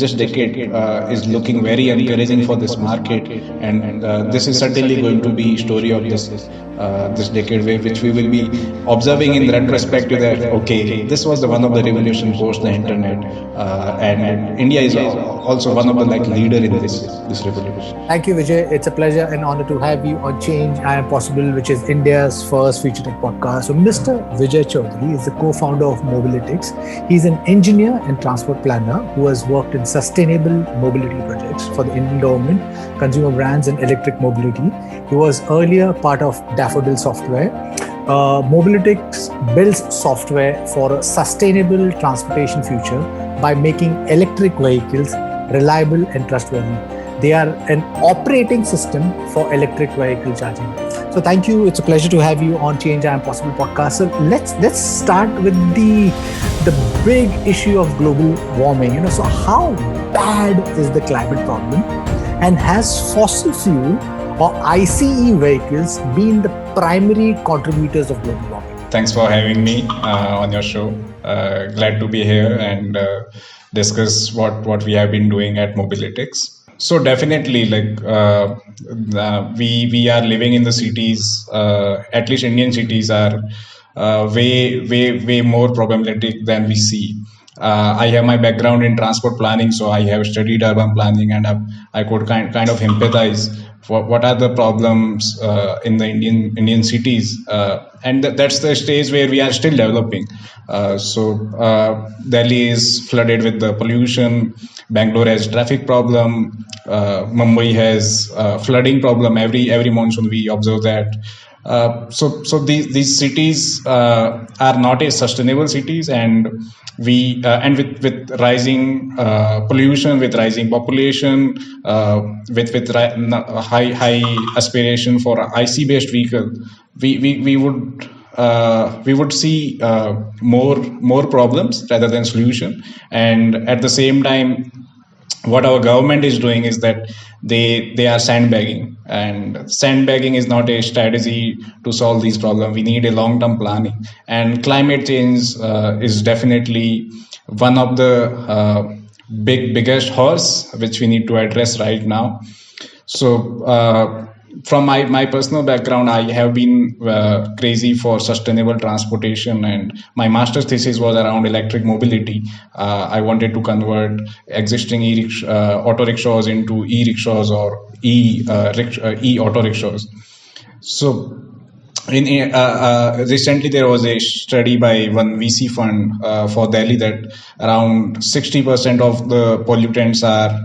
this decade is looking very encouraging for this market, and this is certainly going to be story of this decade, which we will be observing in retrospective that okay, this was the one of the revolution post the internet, and India is also one of the like leader in this revolution. Thank you, Vijay. It's a pleasure and honor to have you on Change I Am Possible, which is India's first future tech podcast. So, Mr. Vijay Chaudhary is the co-founder of Mobilytics. He's an engineer and transport planner who has worked in sustainable mobility projects for the Indian government, consumer brands, and electric mobility. He was earlier part of Daffodil Software. Mobilytics builds software for a sustainable transportation future by making electric vehicles reliable and trustworthy. They are an operating system for electric vehicle charging. So thank you. It's a pleasure to have you on Change I Am Possible podcast. So let's start with the big issue of global warming. So how bad is the climate problem, and has fossil fuel or ICE vehicles been the primary contributors of global warming? Thanks for having me on your show. Glad to be here and discuss what we have been doing at Mobilytics. So definitely, like we are living in the cities. At least Indian cities are way more problematic than we see. I have my background in transport planning, so I have studied urban planning, and I could kind of empathize for what are the problems in the Indian cities, and that's the stage where we are still developing. Delhi is flooded with the pollution. Bangalore has traffic problem. Mumbai has flooding problem. Every monsoon we observe that. So these cities are not a sustainable cities, and with rising pollution, with rising population, with high aspiration for IC based vehicle, we would see more problems rather than solution. And at the same time, what our government is doing is that they are sandbagging, and sandbagging is not a strategy to solve these problems. We need a long-term planning, and climate change is definitely one of the biggest horse which we need to address right now. So from my personal background, I have been crazy for sustainable transportation, and my master's thesis was around electric mobility. I wanted to convert existing auto rickshaws into e-rickshaws or e-auto rickshaws. So recently there was a study by one VC fund for Delhi that around 60% of the pollutants are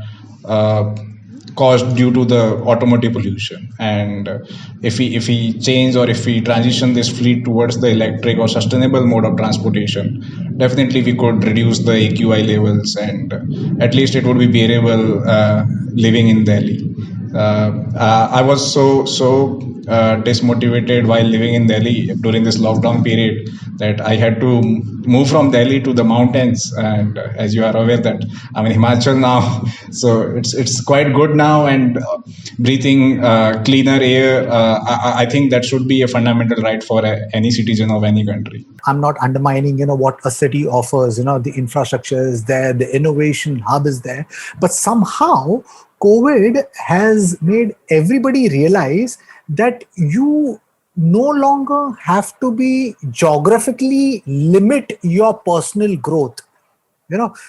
caused due to the automotive pollution. And if we change, or if we transition this fleet towards the electric or sustainable mode of transportation, definitely we could reduce the AQI levels, and at least it would be bearable living in Delhi. I was so dismotivated while living in Delhi during this lockdown period that I had to move from Delhi to the mountains. And as you are aware that I'm in Himachal now, so it's quite good now, and breathing cleaner air. I think that should be a fundamental right for any citizen of any country. I'm not undermining, what a city offers. The infrastructure is there, the innovation hub is there, but somehow COVID has made everybody realize that you no longer have to be geographically limit your personal growth.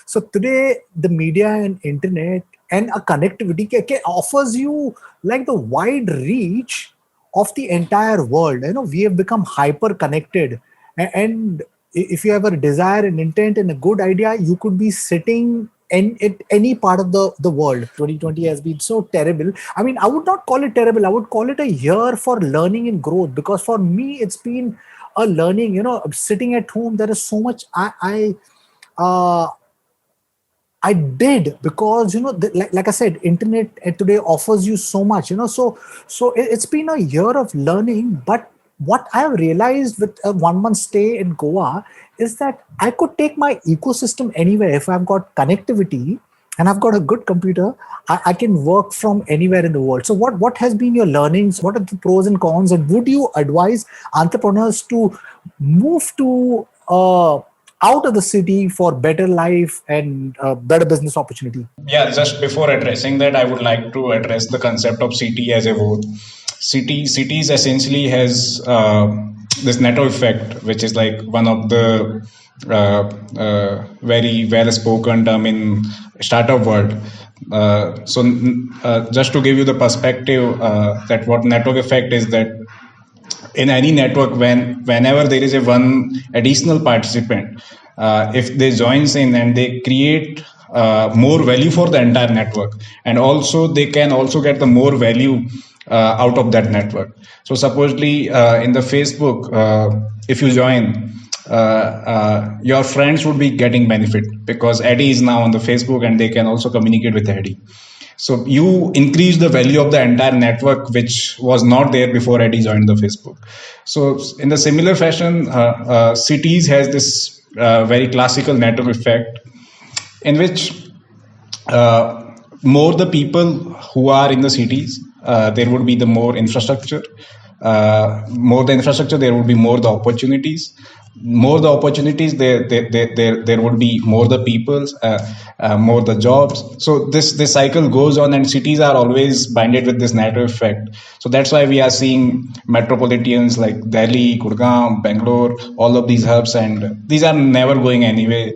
So today the media and internet and a connectivity offers you like the wide reach of the entire world. We have become hyper connected, and if you have a desire, an intent, and a good idea, you could be sitting in any part of the world. 2020 has been so terrible. I mean, I would not call it terrible. I would call it a year for learning and growth, because for me, it's been a learning. Sitting at home, there is so much I did, because like I said, internet today offers you so much. So it's been a year of learning. But what I have realized with a 1 month stay in Goa is that I could take my ecosystem anywhere. If I've got connectivity and I've got a good computer, I can work from anywhere in the world. So what has been your learnings? What are the pros and cons? And would you advise entrepreneurs to move to out of the city for better life and better business opportunity? Yeah, just before addressing that, I would like to address the concept of city as a whole. Cities essentially has this network effect, which is like one of the very well spoken term in startup world. Just to give you the perspective, that what network effect is, that in any network, whenever there is a one additional participant, if they joins in and they create more value for the entire network, and also they can also get the more value out of that network. So supposedly in the Facebook, if you join, your friends would be getting benefit because Eddie is now on the Facebook and they can also communicate with Eddie. So you increase the value of the entire network, which was not there before Eddie joined the Facebook. So in the similar fashion, cities has this very classical network effect, in which more the people who are in the cities, there would be the more infrastructure. More the infrastructure, there would be more the opportunities. More the opportunities, there would be more the peoples, more the jobs. So this cycle goes on, and cities are always binded with this network effect. So that's why we are seeing metropolitans like Delhi, Gurgaon, Bangalore, all of these hubs, and these are never going anywhere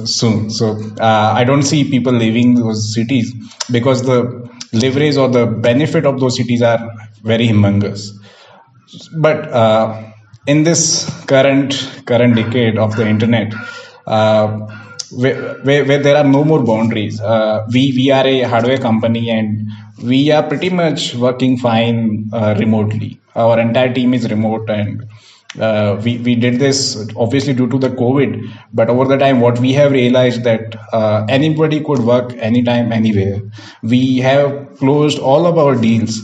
soon. So I don't see people leaving those cities because the leverage or the benefit of those cities are very humongous. But in this current decade of the internet, where there are no more boundaries, we are a hardware company, and we are pretty much working fine remotely. Our entire team is remote, and we did this obviously due to the COVID, but over the time what we have realized that anybody could work anytime, anywhere. We have closed all of our deals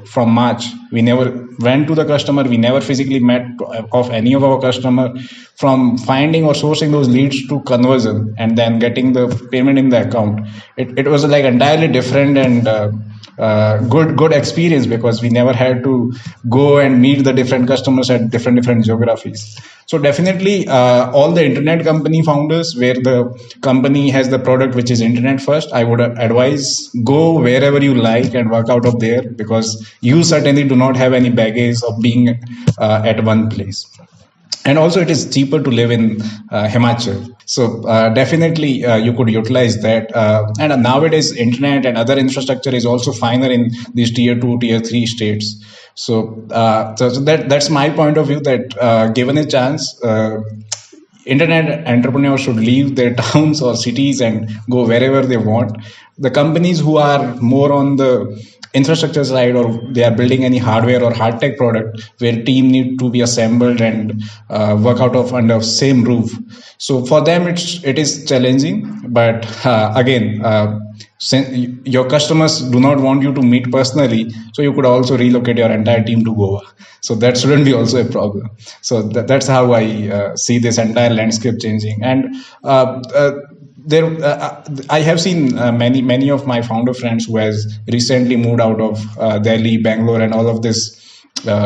from March. We never went to the customer, we never physically met of any of our customer. From finding or sourcing those leads to conversion and then getting the payment in the account, it was like entirely different and good experience, because we never had to go and meet the different customers at different geographies. So definitely all the internet company founders, where the company has the product which is internet first, I would advise go wherever you like and work out of there, because you certainly do not have any baggage of being at one place. And also it is cheaper to live in Himachal. So definitely you could utilize that. And nowadays internet and other infrastructure is also finer in these tier 2, tier 3 states. So that's my point of view, that given a chance, internet entrepreneurs should leave their towns or cities and go wherever they want. The companies who are more on the infrastructure side, or they are building any hardware or hard tech product where team need to be assembled and work out of under same roof, so for them it is challenging. But again, your customers do not want you to meet personally, so you could also relocate your entire team to Goa. So that shouldn't be also a problem. So that's how I see this entire landscape changing. And I have seen many of my founder friends who has recently moved out of Delhi, Bangalore, and all of this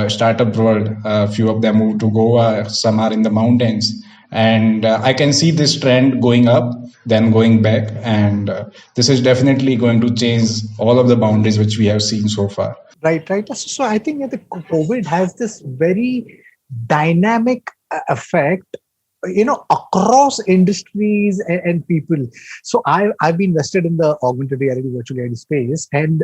startup world. Few of them moved to Goa, some are in the mountains, and I can see this trend going up, then going back, and this is definitely going to change all of the boundaries which we have seen so far. Right. So I think that the COVID has this very dynamic effect, across industries and people. So I've been invested in the augmented reality, virtual reality space, and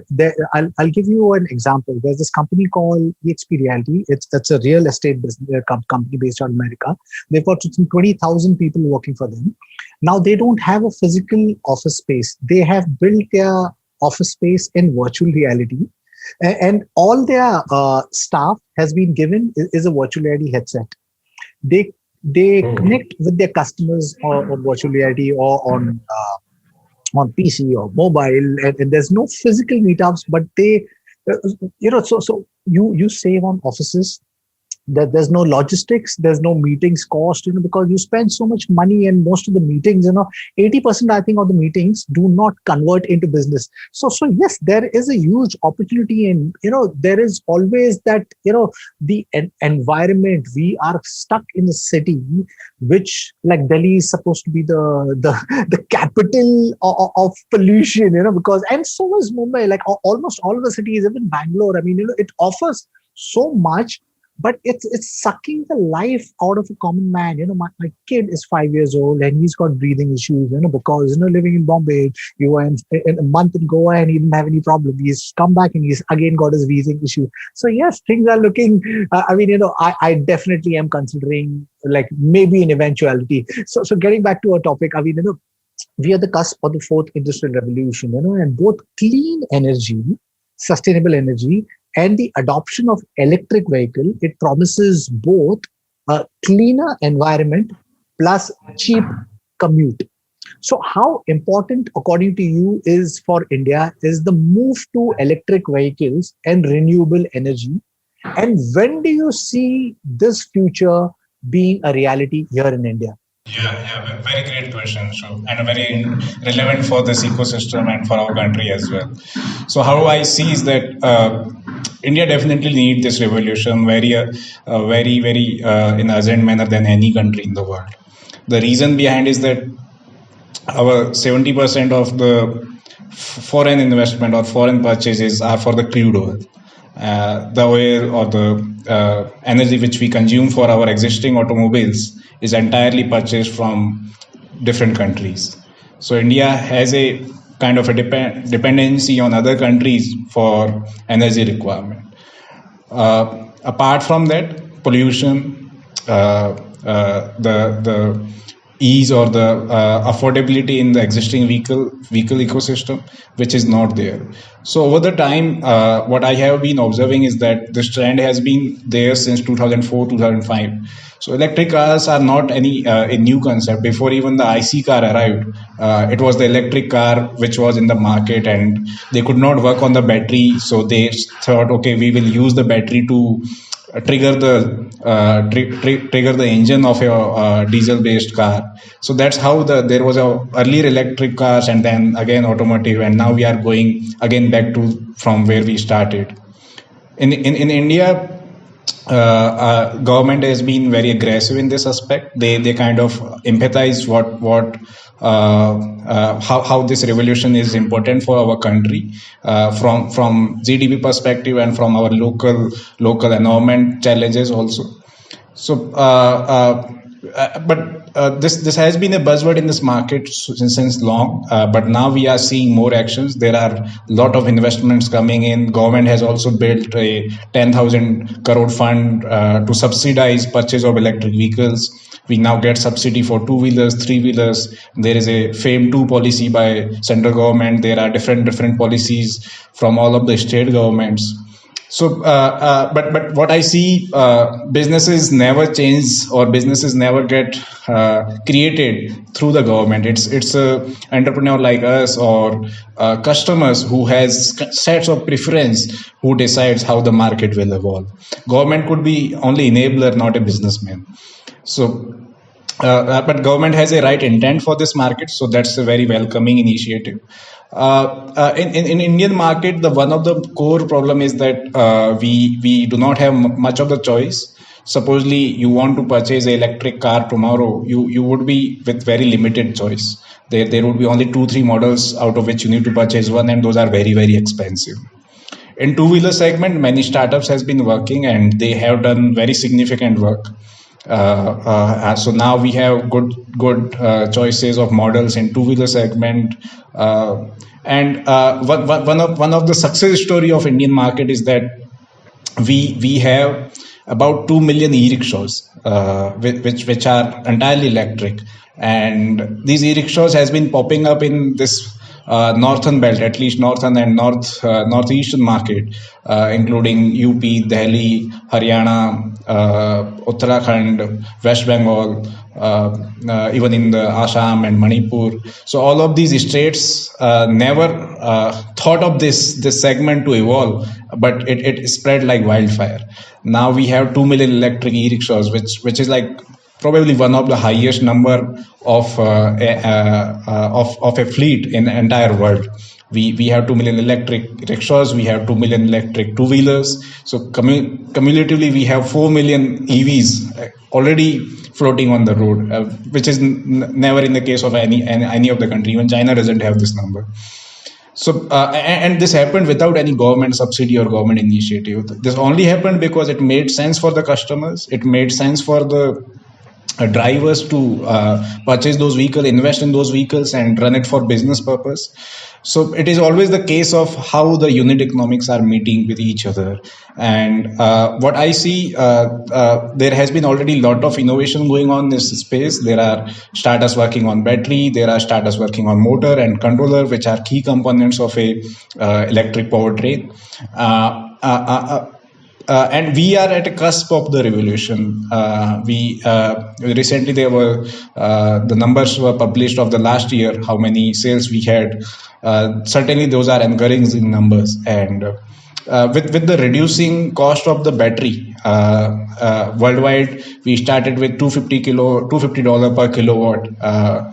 I'll give you an example. There's this company called EXP Reality. It's a real estate business company based out of America. They've got 20,000 people working for them. Now they don't have a physical office space. They have built their office space in virtual reality, and all their staff has been given is a virtual reality headset. They connect with their customers on virtual reality or on PC or mobile, and there's no physical meetups, but they, so you save on offices, there's no logistics, there's no meetings cost, because you spend so much money, and most of the meetings, 80% I think of the meetings do not convert into business. So yes, there is a huge opportunity, and there is always that, the environment. We are stuck in a city which, like, Delhi is supposed to be the capital of pollution, because, and so is Mumbai, like almost all of the cities, even Bangalore. I mean, it offers so much, but it's sucking the life out of a common man. My kid is 5 years old and he's got breathing issues, because living in Bombay, you were in a month in Goa and he didn't have any problem. He's come back and he's again got his breathing issue. So yes, things are looking. I definitely am considering, like, maybe an eventuality. So getting back to our topic, we are the cusp of the fourth industrial revolution, and both clean energy, sustainable energy, and the adoption of electric vehicle, it promises both a cleaner environment plus cheap commute. So how important, according to you, is for India is the move to electric vehicles and renewable energy? And when do you see this future being a reality here in India? Yeah, very great question, and very relevant for this ecosystem and for our country as well. So how I see is that India definitely needs this revolution very in urgent manner than any country in the world. The reason behind is that our 70% of the foreign investment or foreign purchases are for the crude oil. The oil or the energy which we consume for our existing automobiles is entirely purchased from different countries. So India has a kind of a dependency on other countries for energy requirement. Apart from that, pollution, the ease or the affordability in the existing vehicle ecosystem, which is not there. So over the time, what I have been observing is that this trend has been there since 2004, 2005. So electric cars are not a new concept. Before even the IC car arrived, it was the electric car which was in the market, and they could not work on the battery. So they thought, okay, we will use the battery to trigger the engine of a diesel-based car. So that's how there was a earlier electric cars, and then again automotive, and now we are going again back to from where we started. In India, government has been very aggressive in this aspect. They kind of empathize how this revolution is important for our country, from GDP perspective and from our local environment challenges also. So, but this has been a buzzword in this market since long. But now we are seeing more actions. There are a lot of investments coming in. Government has also built a 10,000 crore fund to subsidize purchase of electric vehicles. We now get subsidy for 2-wheelers, 3-wheelers. There is a FAME 2 policy by central government. There are different policies from all of the state governments. So, but what I see, businesses never change or businesses never get created through the government. It's a entrepreneur like us or customers who has sets of preference who decides how the market will evolve. Government could be only enabler, not a businessman. So, but government has a right intent for this market, so that's a very welcoming initiative. In Indian market, the one of the core problem is that we do not have much of the choice. Supposedly, you want to purchase an electric car tomorrow, you would be with very limited choice. There would be only 2-3 models out of which you need to purchase one, and those are very expensive. In two-wheeler segment, many startups has been working, and they have done very significant work. So now we have good choices of models in two-wheeler segment, and one of the success story of Indian market is that we have about 2 million e-rickshaws, which are entirely electric, and these e-rickshaws has been popping up in this northern belt, at least northern and northeastern market, including UP, Delhi, Haryana, Uttarakhand, West Bengal, even in the Assam and Manipur. So all of these states never thought of this segment to evolve, but it spread like wildfire. Now we have 2 million electric e-rickshaws, which is like probably one of the highest number of a fleet in the entire world. We have 2 million electric rickshaws, we have 2 million electric two-wheelers. So cumulatively, we have 4 million EVs already floating on the road, which is never in the case of any of the country. Even China doesn't have this number. So, and this happened without any government subsidy or government initiative. This only happened because it made sense for the customers. It made sense for the drivers to purchase those vehicles, invest in those vehicles, and run it for business purpose. So it is always the case of how the unit economics are meeting with each other. And what I see, there has been already a lot of innovation going on in this space. There are startups working on battery, there are startups working on motor and controller, which are key components of a electric powertrain. And we are at a cusp of the revolution. We recently there were the numbers were published of the last year, how many sales we had. Certainly, those are encouraging numbers. And with the reducing cost of the battery worldwide, we started with $250 per kilowatt,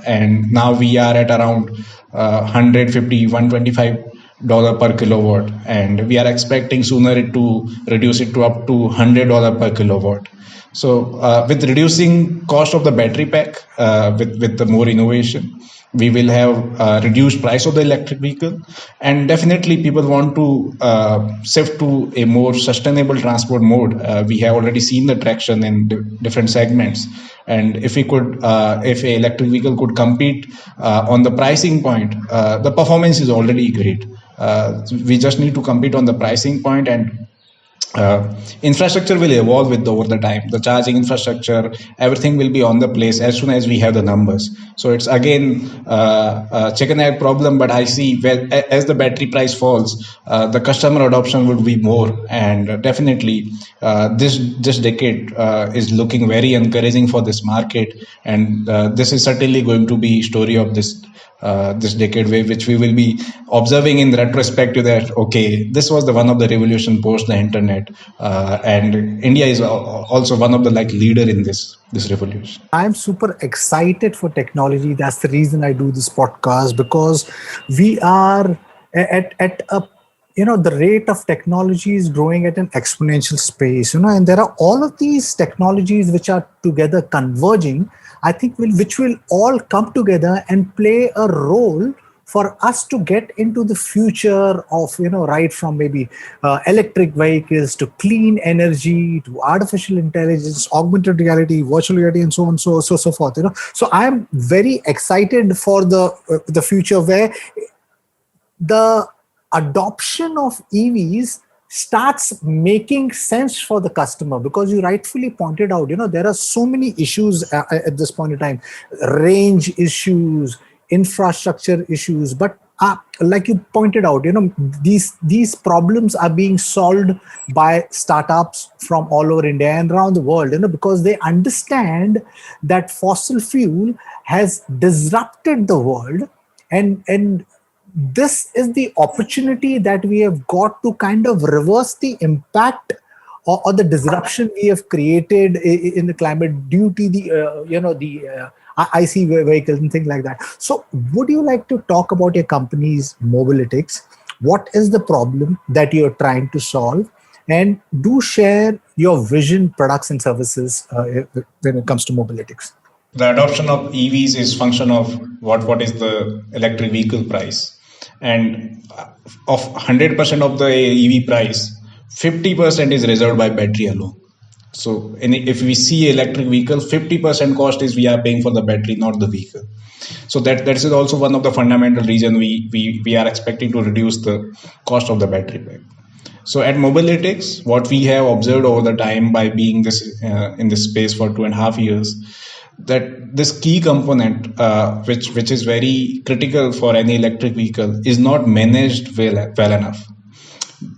and now we are at around $125 per kilowatt, and we are expecting sooner to reduce it to up to $100 per kilowatt. So with reducing cost of the battery pack, with the more innovation, we will have reduced price of the electric vehicle, and definitely people want to shift to a more sustainable transport mode. We have already seen the traction in different segments, and if we could, if a electric vehicle could compete on the pricing point, the performance is already great. We just need to compete on the pricing point, and infrastructure will evolve over the time. The charging infrastructure, everything will be on the place as soon as we have the numbers. So it's again chicken egg problem, but I see as the battery price falls, the customer adoption will be more, and definitely this decade is looking very encouraging for this market, and this is certainly going to be story of this decade, which we will be observing in retrospect to that, okay, this was the one of the revolution post the internet, and India is also one of the leader in this revolution. I'm super excited for technology. That's the reason I do this podcast, because we are at a the rate of technology is growing at an exponential space, and there are all of these technologies which are together converging, I think which will all come together and play a role for us to get into the future of, right from maybe electric vehicles to clean energy to artificial intelligence, augmented reality, virtual reality, and so on, so forth. So I'm very excited for the future where the adoption of EVs starts making sense for the customer, because you rightfully pointed out, there are so many issues at this point in time, range issues, infrastructure issues, but like you pointed out, these problems are being solved by startups from all over India and around the world, because they understand that fossil fuel has disrupted the world, and this is the opportunity that we have got to kind of reverse the impact or the disruption we have created in the climate due to the IC vehicles and things like that. So would you like to talk about your company's Mobilytics? What is the problem that you're trying to solve? And do share your vision, products and services when it comes to Mobilytics. The adoption of EVs is function of what is the electric vehicle price. And of 100% of the EV price, 50% is reserved by battery alone. So if we see electric vehicle, 50% cost is we are paying for the battery, not the vehicle. So that is also one of the fundamental reason we are expecting to reduce the cost of the battery pack. So at Mobilytics, what we have observed over the time by being in this space for 2.5 years, that this key component, which is very critical for any electric vehicle, is not managed well enough.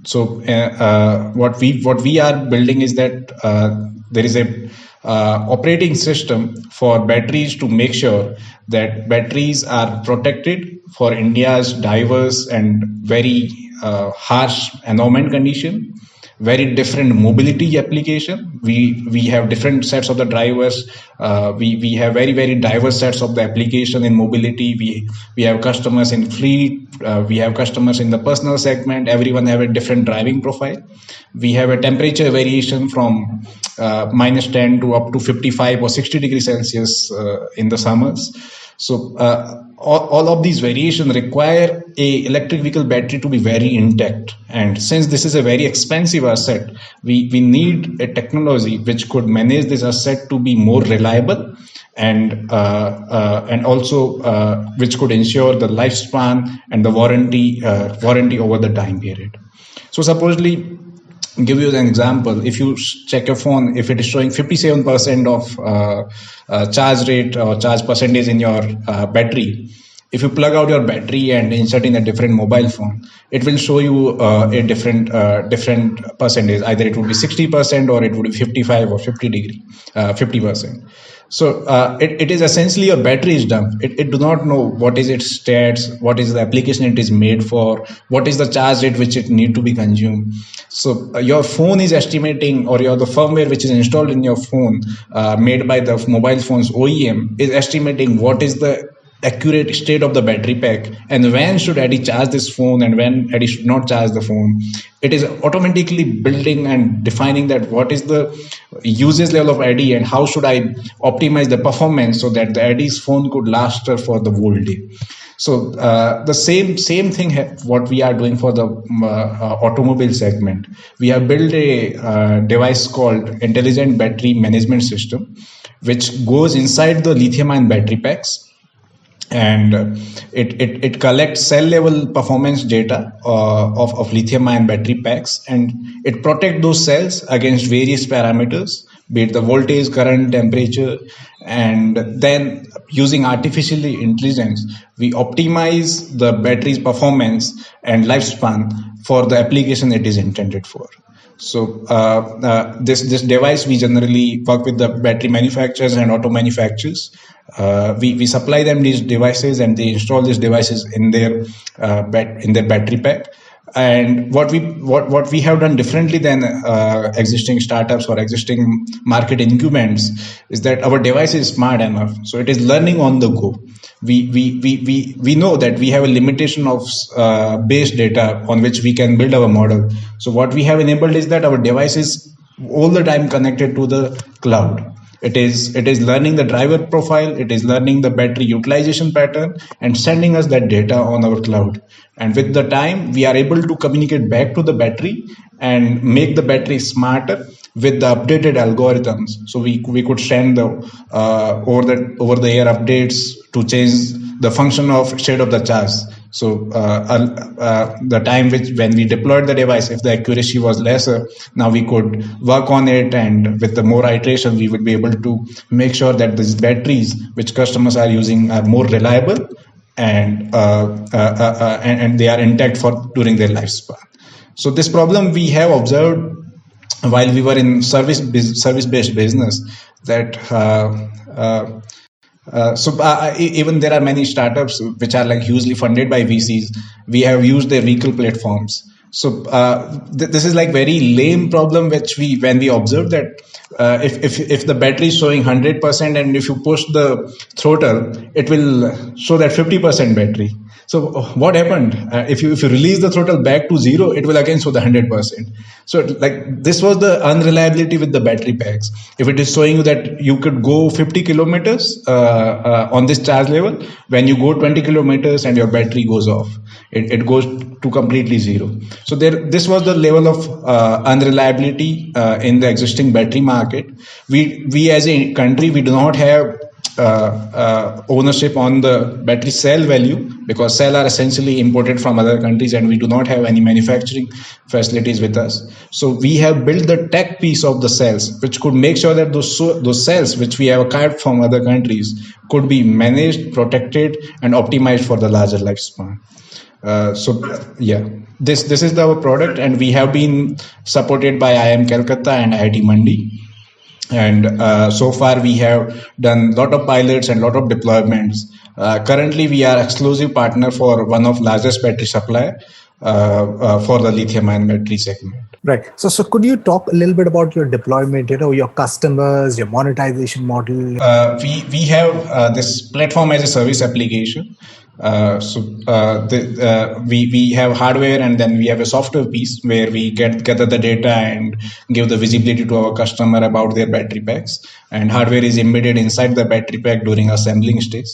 So what we are building is that there is a operating system for batteries to make sure that batteries are protected for India's diverse and very harsh environment condition, very different mobility application. We have different sets of the drivers. We have very diverse sets of the application in mobility. We have customers in fleet. We have customers in the personal segment. Everyone have a different driving profile. We have a temperature variation from -10 to up to 55 or 60 degrees Celsius in the summers. So all of these variations require a electric vehicle battery to be very intact. And since this is a very expensive asset, we need a technology which could manage this asset to be more reliable and also which could ensure the lifespan and the warranty over the time period. So supposedly, give you an example. If you check your phone, if it is showing 57% of charge rate or charge percentage in your battery, if you plug out your battery and insert in a different mobile phone, it will show you a different percentage. Either it would be 60% or it would be 55 or 50%. So it is essentially your battery is dumb. It do not know what is its stats, what is the application it is made for, what is the charge rate which it need to be consumed. So your phone is estimating, or the firmware which is installed in your phone, made by the mobile phone's OEM, is estimating what is the accurate state of the battery pack and when should Addy charge this phone and when Addy should not charge the phone. It is automatically building and defining that what is the usage level of Addy and how should I optimize the performance so that the Addy's phone could last her for the whole day. So the same thing what we are doing for the automobile segment. We have built a device called Intelligent Battery Management System, which goes inside the lithium-ion battery packs. And it collects cell level performance data of lithium ion battery packs, and it protects those cells against various parameters, be it the voltage, current, temperature. And then using artificial intelligence, we optimize the battery's performance and lifespan for the application it is intended for. So this device, we generally work with the battery manufacturers and auto manufacturers. We supply them these devices and they install these devices in their battery pack. And what we have done differently than existing startups or existing market incumbents is that our device is smart enough, so it is learning on the go. We know that we have a limitation of base data on which we can build our model. So what we have enabled is that our device is all the time connected to the cloud. It is learning the driver profile, it is learning the battery utilization pattern and sending us that data on our cloud. And with the time, we are able to communicate back to the battery and make the battery smarter with the updated algorithms. So we could send the over the air updates to change the function of state of the charge. So the time when we deployed the device, if the accuracy was lesser, now we could work on it, and with the more iteration, we would be able to make sure that these batteries which customers are using are more reliable and they are intact during their lifespan. So this problem we have observed while we were in service-based business, that even there are many startups which are like hugely funded by VCs. We have used their vehicle platforms. So this is like very lame problem when we observe that if the battery is showing 100% and if you push the throttle, it will show that 50% battery. So what happened? If you release the throttle back to 0, it will again show the 100%. So like this was the unreliability with the battery packs. If it is showing you that you could go 50 kilometers on this charge level, when you go 20 kilometers and your battery goes off, it goes to completely 0. So this was the level of unreliability in the existing battery market. We as a country, we do not have ownership on the battery cell value, because cells are essentially imported from other countries and we do not have any manufacturing facilities with us. So we have built the tech piece of the cells, which could make sure that those cells which we have acquired from other countries could be managed, protected and optimized for the larger lifespan. This is our product, and we have been supported by IIM Calcutta and IIT Mandi. And so far we have done a lot of pilots and a lot of deployments. Currently we are exclusive partner for one of largest battery supplier for the lithium ion battery segment. Right. So could you talk a little bit about your deployment, your customers, your monetization model? We have this platform as a service application. We have hardware, and then we have a software piece where we gather the data and give the visibility to our customer about their battery packs. And hardware is embedded inside the battery pack during assembling stage.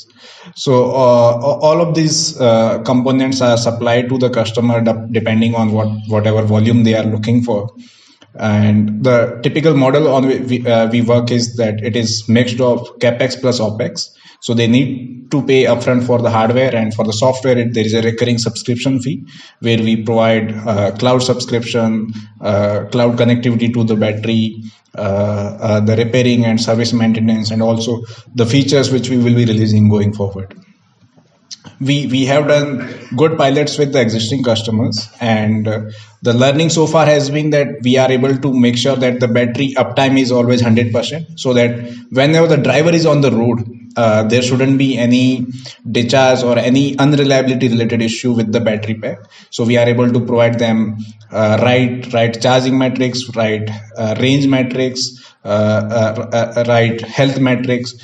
So all of these components are supplied to the customer depending on whatever volume they are looking for. And the typical model on we work is that it is mixed of capex plus opex. So they need to pay upfront for the hardware, and for the software there is a recurring subscription fee where we provide cloud subscription, cloud connectivity to the battery, the repairing and service maintenance, and also the features which we will be releasing going forward. We have done good pilots with the existing customers, and the learning so far has been that we are able to make sure that the battery uptime is always 100%, so that whenever the driver is on the road, there shouldn't be any discharge or any unreliability related issue with the battery pack. So we are able to provide them right charging metrics, right range metrics, right health metrics.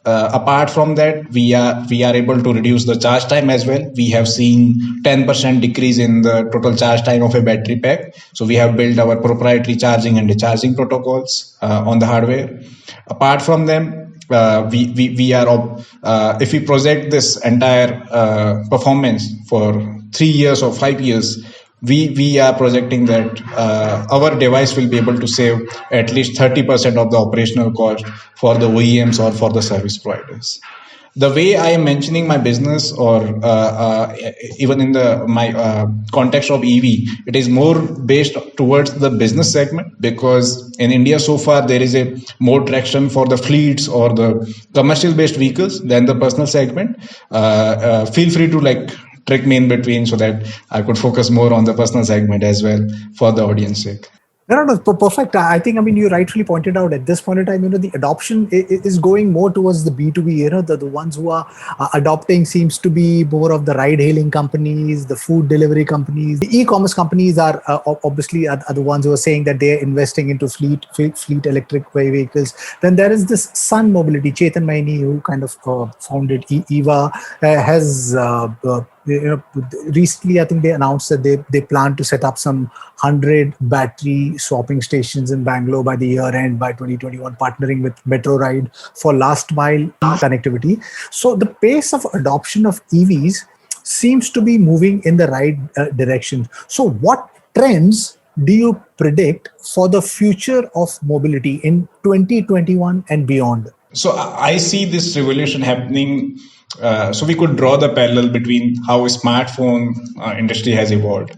Apart from that, we are able to reduce the charge time as well. We have seen 10% decrease in the total charge time of a battery pack. So we have built our proprietary charging and discharging protocols on the hardware. Apart from them, we are if we project this entire performance for 3 years or 5 years, we are projecting that our device will be able to save at least 30% of the operational cost for the OEMs or for the service providers. The way I am mentioning my business, or even in my context of EV, it is more based towards the business segment, because in India so far there is a more traction for the fleets or the commercial based vehicles than the personal segment. Feel free to trick me in between so that I could focus more on the personal segment as well for the audience sake. No, perfect. I think, you rightfully pointed out at this point in time, the adoption is going more towards the B2B. The ones who are adopting seems to be more of the ride-hailing companies, the food delivery companies. The e-commerce companies are obviously are the ones who are saying that they are investing into fleet electric vehicles. Then there is this Sun Mobility, Chetan Maini, who kind of founded EVA, has recently, I think they announced that they plan to set up some 100 battery swapping stations in Bangalore by the year end, by 2021, partnering with Metro Ride for last mile connectivity. So the pace of adoption of EVs seems to be moving in the right direction. So what trends do you predict for the future of mobility in 2021 and beyond? So I see this revolution happening. So we could draw the parallel between how a smartphone industry has evolved.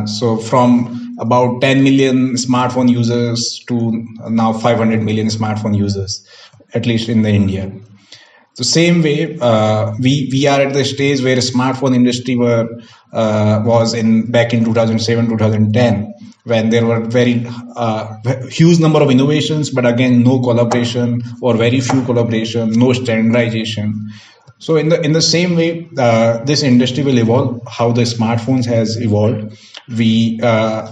So from about 10 million smartphone users to now 500 million smartphone users, at least in the India. The same way, we are at the stage where smartphone industry was back in 2007, 2010, when there were very huge number of innovations, but again, no collaboration or very few collaboration, no standardization. So in the same way, this industry will evolve how the smartphones has evolved. We are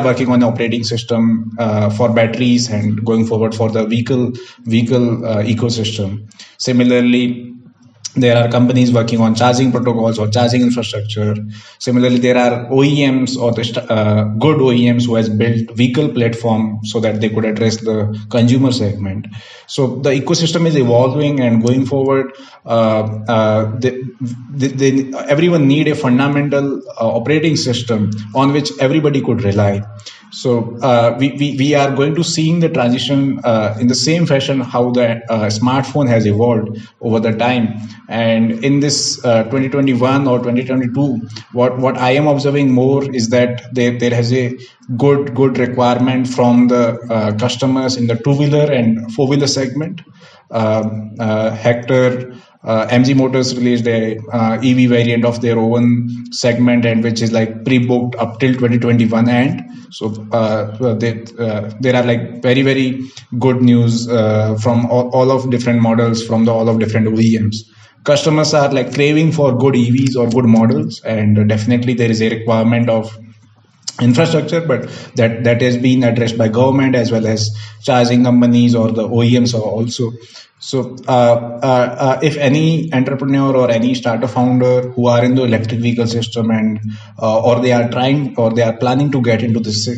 working on an operating system for batteries, and going forward for the vehicle ecosystem. Similarly, there are companies working on charging protocols or charging infrastructure. Similarly, there are OEMs or good OEMs who has built vehicle platform so that they could address the consumer segment. So the ecosystem is evolving, and going forward, everyone need a fundamental operating system on which everybody could rely. So we are going to seeing the transition in the same fashion how the smartphone has evolved over the time. And in this 2021 or 2022, what I am observing more is that there has a good requirement from the customers in the two-wheeler and four-wheeler segment. Hector, MG Motors released a EV variant of their own segment, and which is like pre-booked up till 2021 end. So there are like very, very good news from all of different models from all of different OEMs. Customers are like craving for good EVs or good models, and definitely there is a requirement of infrastructure, but that has been addressed by government as well as charging companies or the OEMs also. So if any entrepreneur or any startup founder who are in the electric vehicle system and or they are trying or they are planning to get into this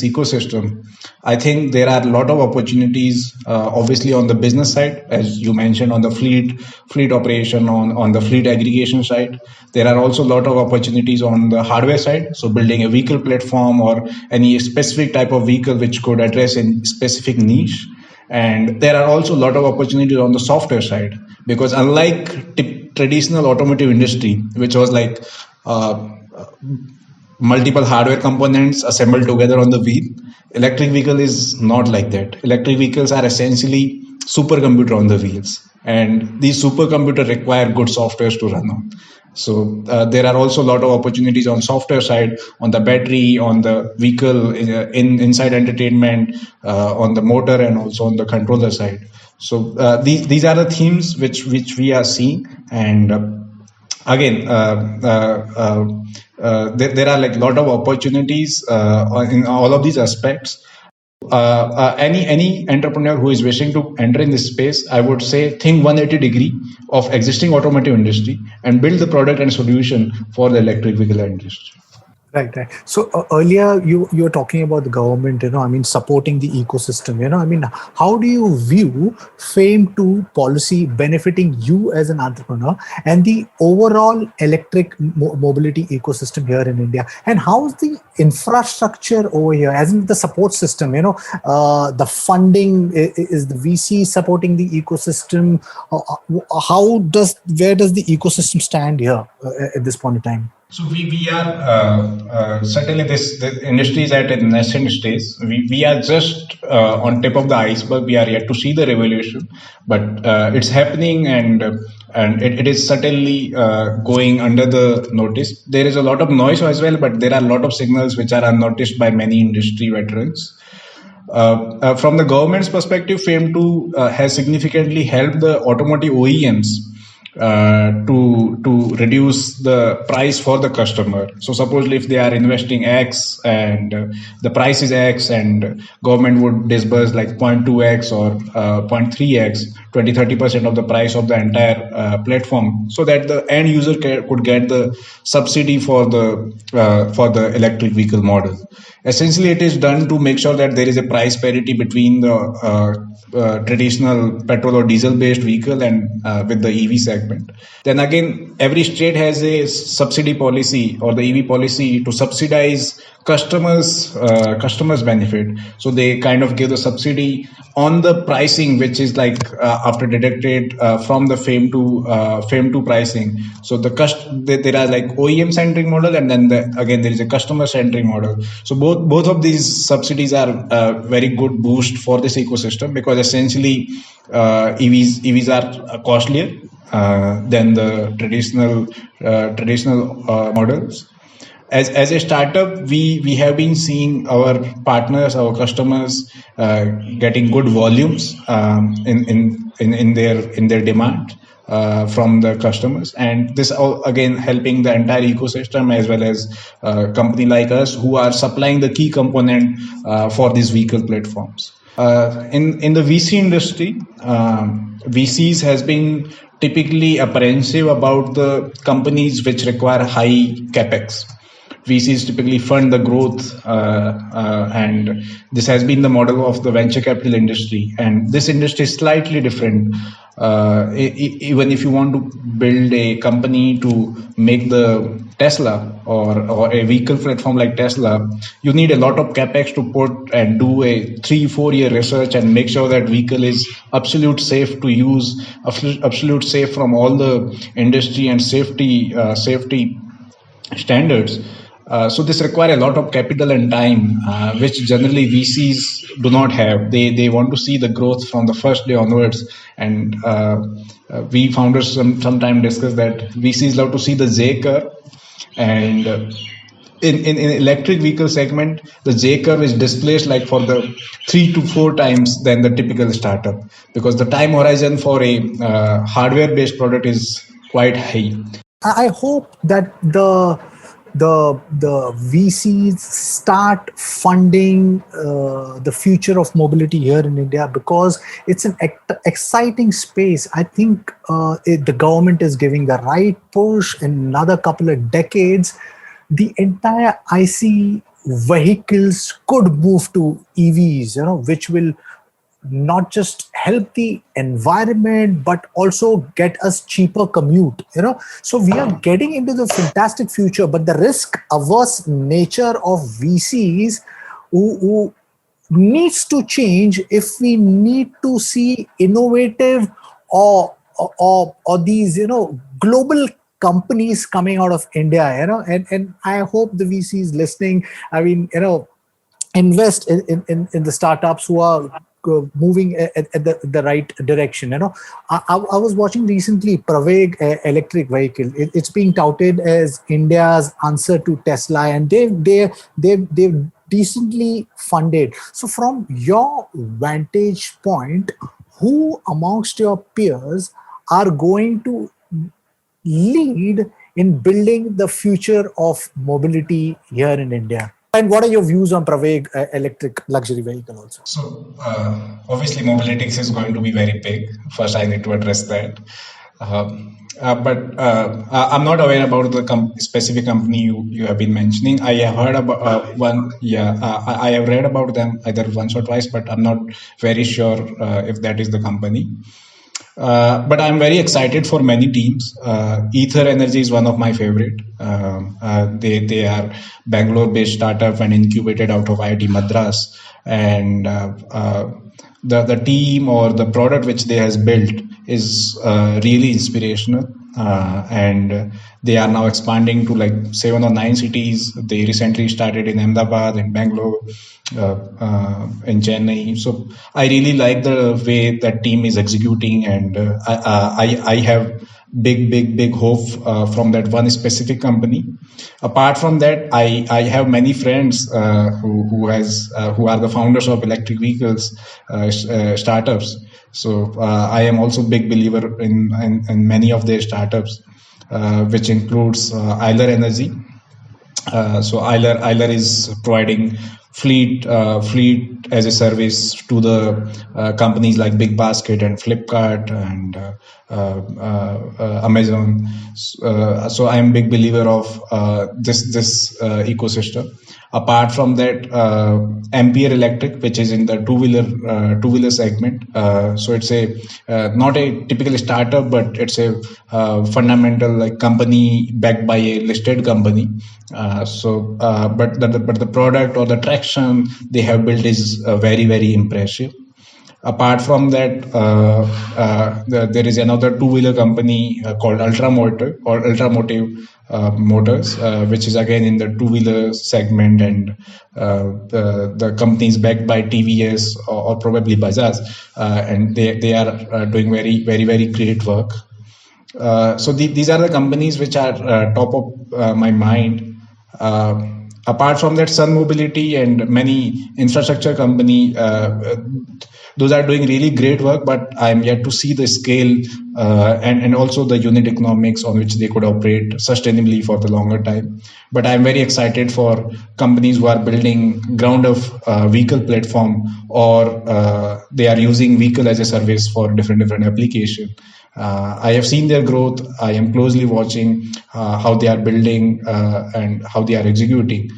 ecosystem, I think there are a lot of opportunities, obviously on the business side, as you mentioned, on the fleet operation, on the fleet aggregation side. There are also a lot of opportunities on the hardware side, so building a vehicle platform or any specific type of vehicle which could address a specific niche. And there are also a lot of opportunities on the software side, because unlike traditional automotive industry, which was like multiple hardware components assembled together on the wheel, electric vehicle is not like that. Electric vehicles are essentially supercomputer on the wheels, and these supercomputers require good softwares to run on. So there are also a lot of opportunities on software side, on the battery, on the vehicle, inside entertainment, on the motor, and also on the controller side. So these are the themes which we are seeing, and again, there are like a lot of opportunities in all of these aspects. Any entrepreneur who is wishing to enter in this space, I would say think 180 degree of existing automotive industry and build the product and solution for the electric vehicle industry. Right. So earlier you were talking about the government, supporting the ecosystem. How do you view FAME 2 policy benefiting you as an entrepreneur and the overall electric mobility ecosystem here in India? And how's the infrastructure over here, as in the support system? The funding, is the VC supporting the ecosystem? Where does the ecosystem stand here at this point in time? So we are certainly the industry is at a nascent stage. We are just on tip of the iceberg. We are yet to see the revolution, but it's happening, and it is certainly going under the notice. There is a lot of noise as well, but there are a lot of signals which are unnoticed by many industry veterans. From the government's perspective, FAME 2 has significantly helped the automotive OEMs to reduce the price for the customer. So supposedly if they are investing X and the price is X, and government would disburse like 0.2X or 0.3X, 20-30% of the price of the entire platform, so that the end user could get the subsidy for the electric vehicle model. Essentially, it is done to make sure that there is a price parity between the traditional petrol or diesel-based vehicle and with the EV segment. Then again, every state has a subsidy policy or the EV policy to subsidize customers benefit. So they kind of give the subsidy on the pricing, which is like after deducted from the FAME 2 pricing. So there are like OEM centric model, and then again there is a customer centric model. So both of these subsidies are very good boost for this ecosystem, because essentially EVs are costlier than the traditional models. As a startup, we have been seeing our partners, our customers, getting good volumes in their demand from the customers, and this all again helping the entire ecosystem, as well as a company like us who are supplying the key component for these vehicle platforms. In the VC industry, VCs has been typically apprehensive about the companies which require high capex. VCs typically fund the growth, and this has been the model of the venture capital industry. And this industry is slightly different. Even if you want to build a company to make the Tesla or a vehicle platform like Tesla, you need a lot of capex to put and do a 3-4 year research and make sure that vehicle is absolute safe to use, absolute safe from all the industry and safety standards. So this require a lot of capital and time, which generally VCs do not have. They want to see the growth from the first day onwards, and we founders sometimes discuss that VCs love to see the J curve, and in electric vehicle segment, the J curve is displaced like for the 3 to 4 times than the typical startup, because the time horizon for a hardware based product is quite high. I hope that the VCs start funding the future of mobility here in India, because it's an exciting space. I think the government is giving the right push. In another couple of decades, the entire IC vehicles could move to EVs, which will not just help the environment but also get us cheaper commute. So we are getting into the fantastic future, but the risk averse nature of VCs who needs to change if we need to see innovative or these global companies coming out of India. And I hope the VCs listening, invest in the startups who are moving at the right direction. I was watching recently Praveg electric vehicle. It's being touted as India's answer to Tesla, and they've decently funded. So from your vantage point, who amongst your peers are going to lead in building the future of mobility here in India? And what are your views on Praveg electric luxury vehicle also? So obviously mobilitics is going to be very big. First, I need to address that. But I'm not aware about the specific company you have been mentioning. I have heard about one. Yeah, I have read about them either once or twice, but I'm not very sure if that is the company. But I'm very excited for many teams. Ether Energy is one of my favorite. They are Bangalore-based startup and incubated out of IIT Madras. And the team or the product which they has built is really inspirational. And they are now expanding to like 7 or 9 cities. They recently started in Ahmedabad, in Bangalore, in Chennai. So I really like the way that team is executing, and I have big hope from that one specific company. Apart from that, I have many friends who are the founders of electric vehicles startups. So I am also a big believer in many of their startups, which includes Eiler Energy. So Eiler is providing fleet as a service to the companies like Big Basket and Flipkart and Amazon. So I am a big believer of this ecosystem. Apart from that, Ampere Electric, which is in the two-wheeler segment. So it's a not a typical startup, but it's a fundamental like company backed by a listed company. But the product or the traction they have built is very impressive. Apart from that, there is another two-wheeler company called Ultramotive Motors, which is again in the two-wheeler segment, and the company is backed by TVS or probably Bajaj, and they are doing very great work. So these are the companies which are top of my mind. Apart from that, Sun Mobility and many infrastructure company, those are doing really great work, but I'm yet to see the scale and also the unit economics on which they could operate sustainably for the longer time. But I'm very excited for companies who are building ground up vehicle platform, or they are using vehicle as a service for different application. I have seen their growth. I am closely watching how they are building and how they are executing.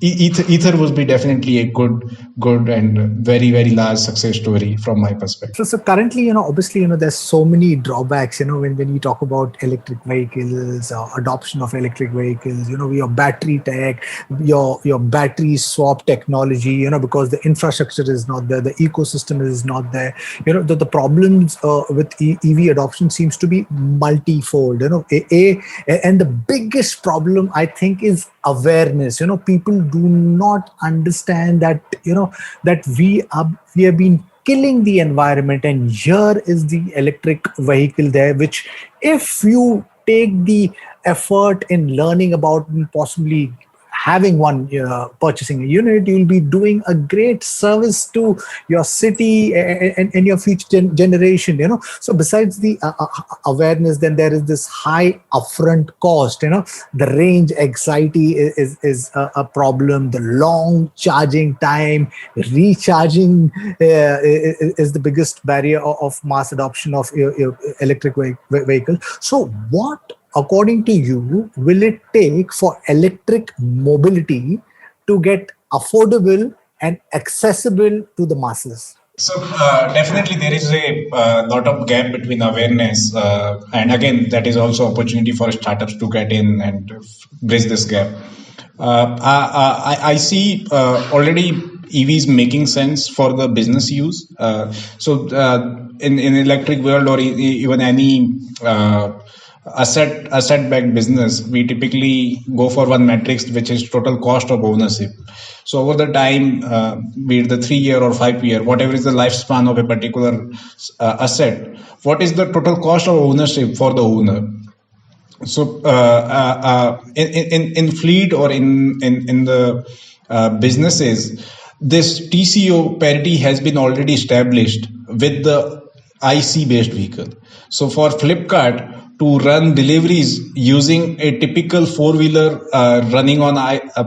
Ether would be definitely a good and very, very large success story from my perspective. So currently, obviously, there's so many drawbacks, when you talk about electric vehicles, adoption of electric vehicles, your battery tech, your battery swap technology, because the infrastructure is not there, the ecosystem is not there. The problems with EV adoption seems to be multifold. And the biggest problem, I think, is awareness. People do not understand that, that we have been killing the environment, and here is the electric vehicle there, which if you take the effort in learning about and possibly having one, purchasing a unit, you'll be doing a great service to your city and your future generation. So besides the awareness, then there is this high upfront cost. The range anxiety is a problem. The long charging time, recharging is the biggest barrier of mass adoption of electric vehicle. So what, according to you, will it take for electric mobility to get affordable and accessible to the masses? So definitely there is a lot of gap between awareness and again that is also opportunity for startups to get in and bridge this gap. I see already EVs making sense for the business use. In electric world or even any asset backed business, we typically go for one metrics, which is total cost of ownership. So over the time, be it the 3 year or 5 year, whatever is the lifespan of a particular asset, what is the total cost of ownership for the owner? So in fleet or in the businesses, this TCO parity has been already established with the IC based vehicle. So for Flipkart to run deliveries using a typical four-wheeler running on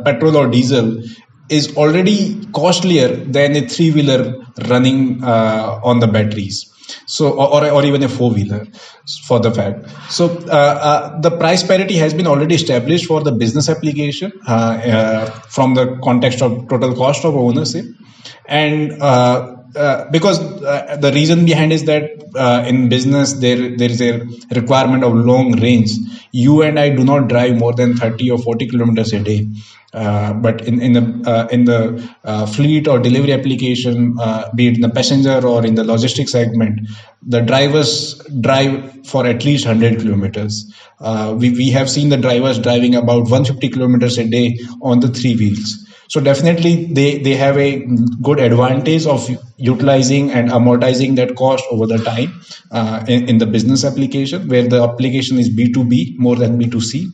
petrol or diesel is already costlier than a three-wheeler running on the batteries. So, or even a four-wheeler, for the fact. So, the price parity has been already established for the business application from the context of total cost of ownership, and because the reason behind is that in business there is a requirement of long range. You and I do not drive more than 30 or 40 kilometers a day. But in the fleet or delivery application, be it in the passenger or in the logistics segment, the drivers drive for at least 100 kilometers. We have seen the drivers driving about 150 kilometers a day on the three wheels. So definitely they have a good advantage of utilizing and amortizing that cost over the time in the business application, where the application is B2B more than B2C.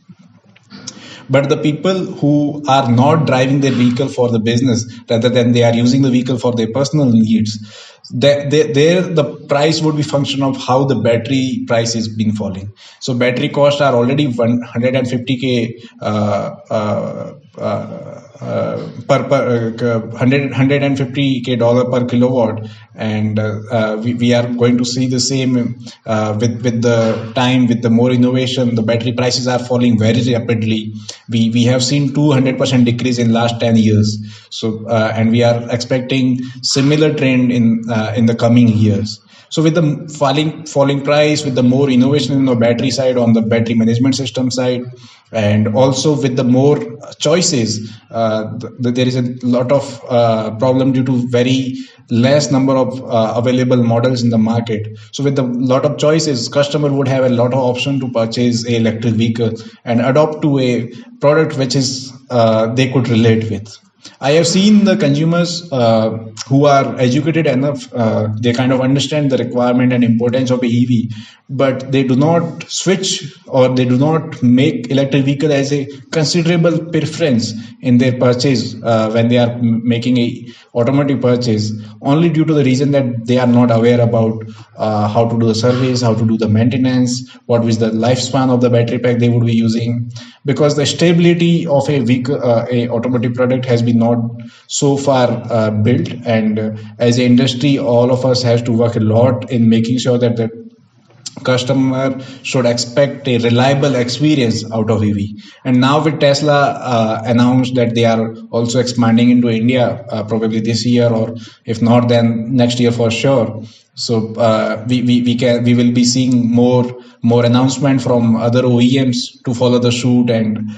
But the people who are not driving their vehicle for the business, rather than they are using the vehicle for their personal needs, there the price would be function of how the battery price is been falling. So battery costs are already 150k per 150k dollar per kilowatt, and we are going to see the same with the time, with the more innovation. The battery prices are falling very rapidly. We have seen 200% decrease in last 10 years. So and we are expecting similar trend in the coming years. So with the falling price, with the more innovation in the battery side, on the battery management system side, and also with the more choices, there is a lot of problem due to very less number of available models in the market. So with a lot of choices, customer would have a lot of option to purchase a electric vehicle and adopt to a product which is they could relate with. I have seen the consumers who are educated enough, they kind of understand the requirement and importance of a EV, but they do not switch or they do not make electric vehicle as a considerable preference in their purchase when they are making a automotive purchase, only due to the reason that they are not aware about how to do the service, how to do the maintenance, what is the lifespan of the battery pack they would be using, because the stability of a vehicle, a automotive product has been not so far built, and as an industry all of us has to work a lot in making sure that customer should expect a reliable experience out of EV. And now with Tesla announced that they are also expanding into India, probably this year, or if not, then next year for sure. So we will be seeing more announcement from other OEMs to follow the suit and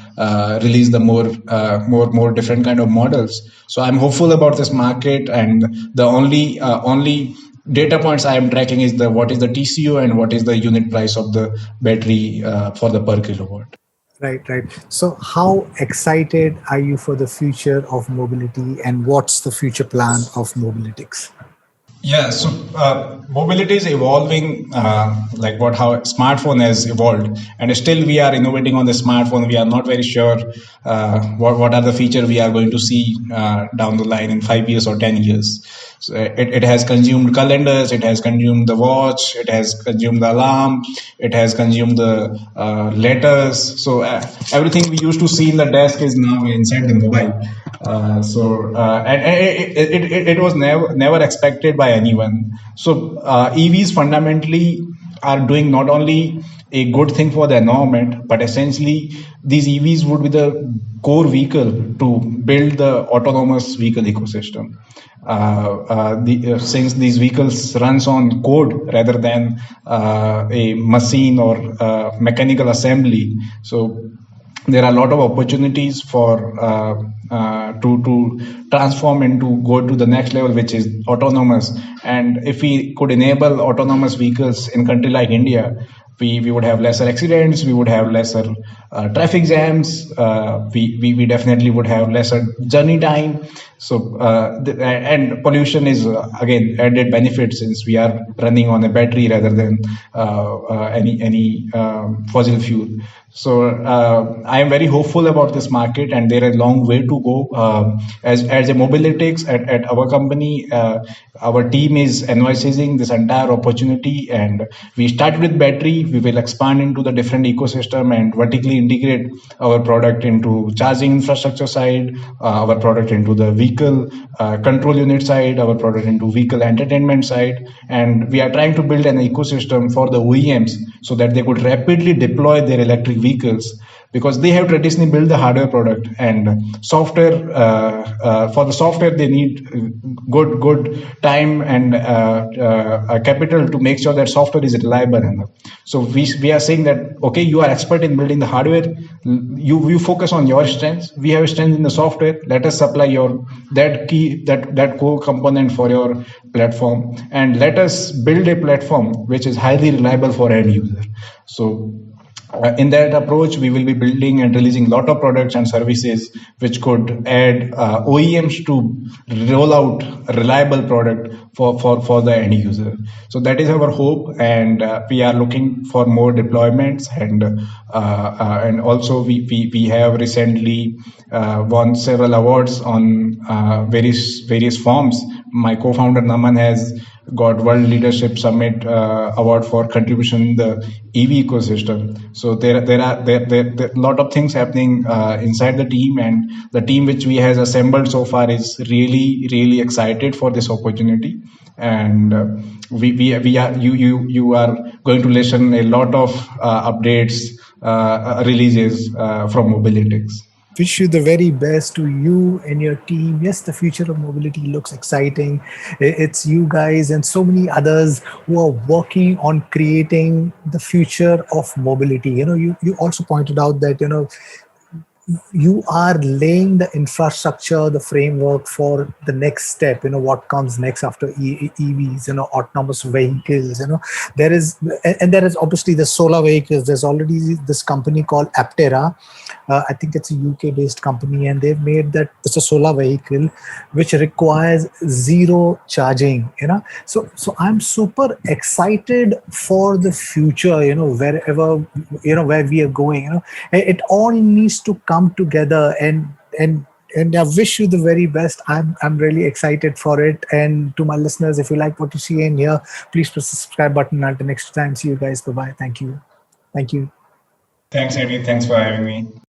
release the more different kind of models. So I'm hopeful about this market, and the only data points I am tracking is what is the TCO and what is the unit price of the battery for the per kilowatt. Right, right. So, how excited are you for the future of mobility, and what's the future plan of Mobilytics? Yeah, so mobility is evolving, like how smartphone has evolved, and still we are innovating on the smartphone. We are not very sure what are the features we are going to see down the line in 5 years or 10 years. So it has consumed calendars, it has consumed the watch, it has consumed the alarm, it has consumed the letters. So everything we used to see in the desk is now inside the mobile. And it was never expected by anyone. So EVs fundamentally are doing not only a good thing for the environment, but essentially these EVs would be the core vehicle to build the autonomous vehicle ecosystem. Since these vehicles runs on code rather than a machine or mechanical assembly, so there are a lot of opportunities for to transform and to go to the next level, which is autonomous. And if we could enable autonomous vehicles in a country like India, we would have lesser accidents, we would have lesser traffic jams, we definitely would have lesser journey time. So and pollution is again added benefit, since we are running on a battery rather than any fossil fuel. So I am very hopeful about this market, and there is a long way to go. As a Mobilytics at our company, our team is envisaging this entire opportunity, and we start with battery. We will expand into the different ecosystem and vertically integrate our product into charging infrastructure side, our product into the vehicle control unit side, our product into vehicle entertainment side, and we are trying to build an ecosystem for the OEMs so that they could rapidly deploy their electric vehicles, because they have traditionally built the hardware product, and software for the software they need good time and capital to make sure that software is reliable enough. So we are saying that, okay, you are expert in building the hardware, you focus on your strengths, we have strength in the software, let us supply that core component for your platform, and let us build a platform which is highly reliable for end user. So in that approach, we will be building and releasing a lot of products and services which could add OEMs to roll out a reliable product for the end user. So that is our hope, and we are looking for more deployments, and also we have recently won several awards on various forms. My co-founder Naman has got World Leadership Summit award for contribution in the EV ecosystem. So there are a lot of things happening inside the team, and the team which we has assembled so far is really excited for this opportunity. And you are going to listen a lot of updates, releases from Mobilytics. Wish you the very best to you and your team. Yes, the future of mobility looks exciting. It's you guys and so many others who are working on creating the future of mobility. You also pointed out that, you are laying the infrastructure, the framework for the next step, what comes next after EVs, autonomous vehicles, there is obviously the solar vehicles. There's already this company called Aptera. I think it's a UK based company, and they've made that it's a solar vehicle which requires zero charging, so I'm super excited for the future, wherever, where we are going, it all needs to come together, and I wish you the very best. I'm really excited for it. And to my listeners, if you like what you see in here, please press the subscribe button. Until next time, see you guys. Bye bye. Thank you. Thanks, Eddie. Thanks for having me.